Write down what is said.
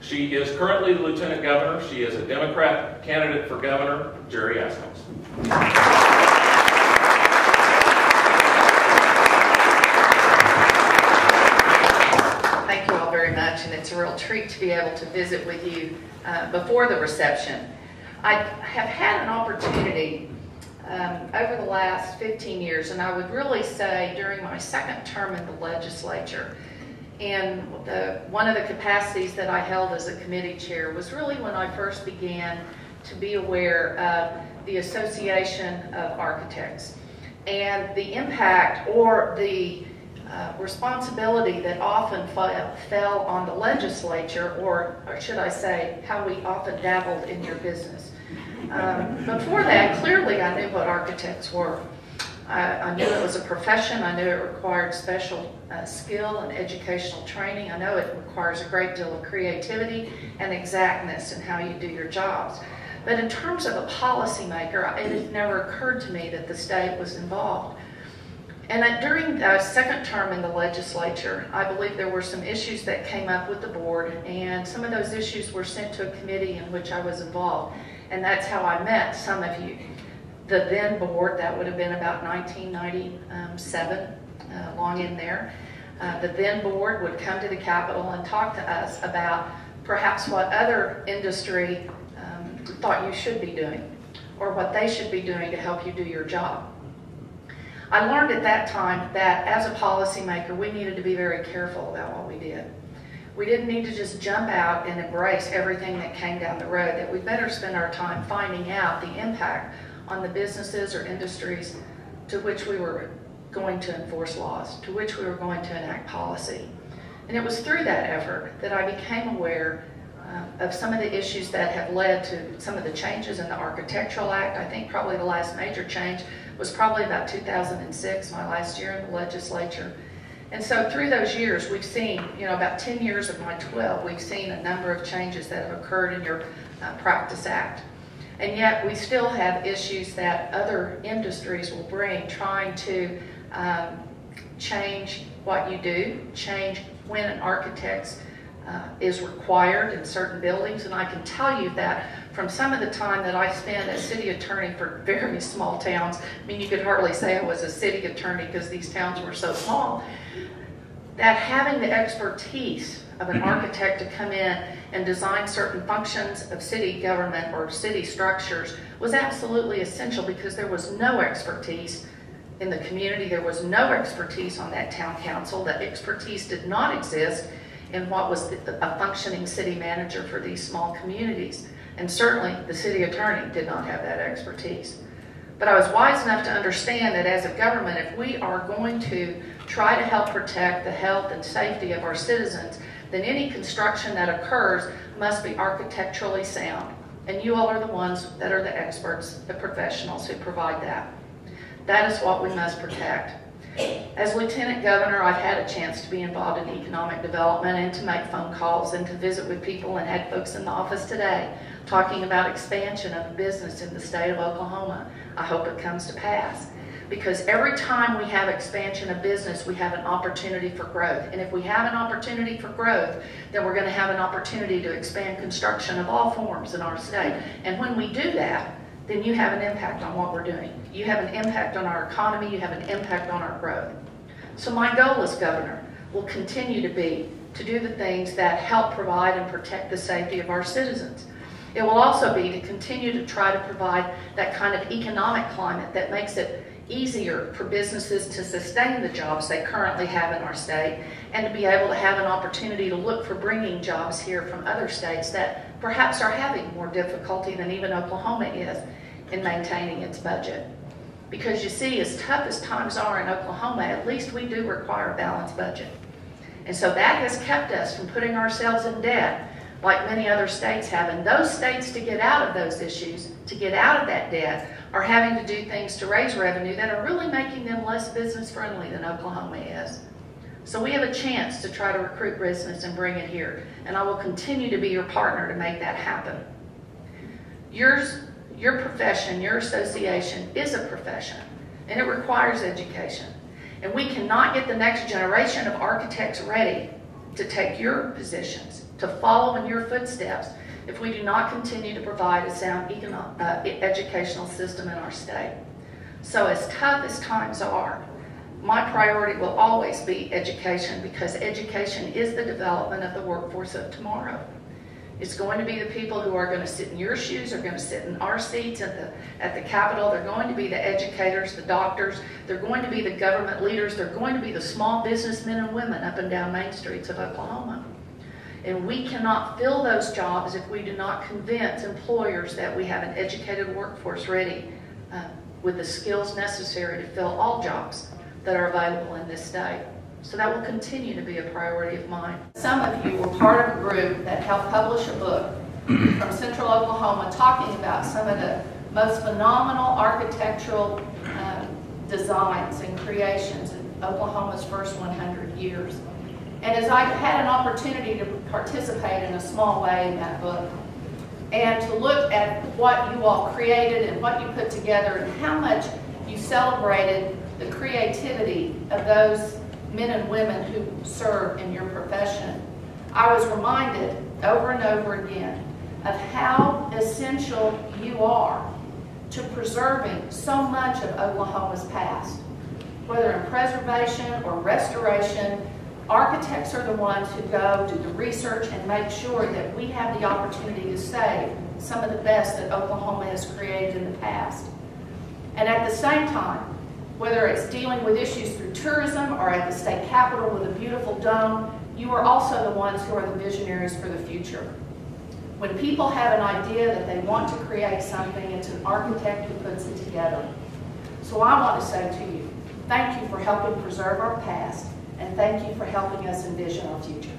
She is currently the Lieutenant Governor. She is a Democrat candidate for governor, Jari Askins. Thank you all very much, and it's a real treat to be able to visit with you before the reception. I have had an opportunity over the last 15 years, and I would really say during my second term in the legislature, and one of the capacities that I held as a committee chair was really when I first began to be aware of the Association of Architects and the impact or the responsibility that often fell on the legislature, or should I say, how we often dabbled in your business. Before that, clearly I knew what architects were. I knew it was a profession. I knew it required special skill and educational training. I know it requires a great deal of creativity and exactness in how you do your jobs. But in terms of a policymaker, it had never occurred to me that the state was involved. And during the second term in the legislature, I believe there were some issues that came up with the board, and some of those issues were sent to a committee in which I was involved. And that's how I met some of you. The then board, that would have been about 1997, long in there. The then board would come to the Capitol and talk to us about perhaps what other industry thought you should be doing, or what they should be doing to help you do your job. I learned at that time that as a policymaker, we needed to be very careful about what we did. We didn't need to just jump out and embrace everything that came down the road, that we better spend our time finding out the impact on the businesses or industries to which we were going to enforce laws, to which we were going to enact policy. And it was through that effort that I became aware of some of the issues that have led to some of the changes in the Architectural Act. I think probably the last major change was probably about 2006, my last year in the legislature. And so through those years, we've seen, about 10 years of my 12, we've seen a number of changes that have occurred in your Practice Act. And yet we still have issues that other industries will bring, trying to change what you do, change when an architect is required in certain buildings. And I can tell you that from some of the time that I spent as city attorney for very small towns, I mean, you could hardly say I was a city attorney because these towns were so small, that having the expertise of an architect to come in and design certain functions of city government or city structures was absolutely essential, because there was no expertise in the community. There was no expertise on that town council. That expertise did not exist in what was a functioning city manager for these small communities. And certainly the city attorney did not have that expertise. But I was wise enough to understand that as a government, if we are going to try to help protect the health and safety of our citizens, then any construction that occurs must be architecturally sound. And you all are the ones that are the experts, the professionals who provide that. That is what we must protect. As Lieutenant Governor, I've had a chance to be involved in economic development and to make phone calls and to visit with people, and had folks in the office today talking about expansion of a business in the state of Oklahoma. I hope it comes to pass, because every time we have expansion of business, we have an opportunity for growth. And if we have an opportunity for growth, then we're going to have an opportunity to expand construction of all forms in our state. And when we do that, then you have an impact on what we're doing. You have an impact on our economy, you have an impact on our growth. So my goal as governor will continue to be to do the things that help provide and protect the safety of our citizens. It will also be to continue to try to provide that kind of economic climate that makes it easier for businesses to sustain the jobs they currently have in our state, and to be able to have an opportunity to look for bringing jobs here from other states that perhaps are having more difficulty than even Oklahoma is in maintaining its budget. Because you see, as tough as times are in Oklahoma, at least we do require a balanced budget. And so that has kept us from putting ourselves in debt like many other states have. And those states, to get out of those issues, to get out of that debt, are having to do things to raise revenue that are really making them less business friendly than Oklahoma is. So we have a chance to try to recruit business and bring it here. And I will continue to be your partner to make that happen. Your profession, your association is a profession, and it requires education. And we cannot get the next generation of architects ready to take your positions to follow in your footsteps if we do not continue to provide a sound educational system in our state. So as tough as times are, my priority will always be education, because education is the development of the workforce of tomorrow. It's going to be the people who are going to sit in your shoes, are going to sit in our seats at the Capitol. They're going to be the educators, the doctors. They're going to be the government leaders. They're going to be the small businessmen and women up and down main streets of Oklahoma. And we cannot fill those jobs if we do not convince employers that we have an educated workforce ready with the skills necessary to fill all jobs that are available in this state. So that will continue to be a priority of mine. Some of you were part of a group that helped publish a book from Central Oklahoma talking about some of the most phenomenal architectural designs and creations in Oklahoma's first 100 years. And as I had an opportunity to participate in a small way in that book, and to look at what you all created and what you put together and how much you celebrated the creativity of those men and women who serve in your profession, I was reminded over and over again of how essential you are to preserving so much of Oklahoma's past. Whether in preservation or restoration, architects are the ones who go do the research and make sure that we have the opportunity to save some of the best that Oklahoma has created in the past. And at the same time, whether it's dealing with issues through tourism or at the state capitol with a beautiful dome, you are also the ones who are the visionaries for the future. When people have an idea that they want to create something, it's an architect who puts it together. So I want to say to you, thank you for helping preserve our past, and thank you for helping us envision our future.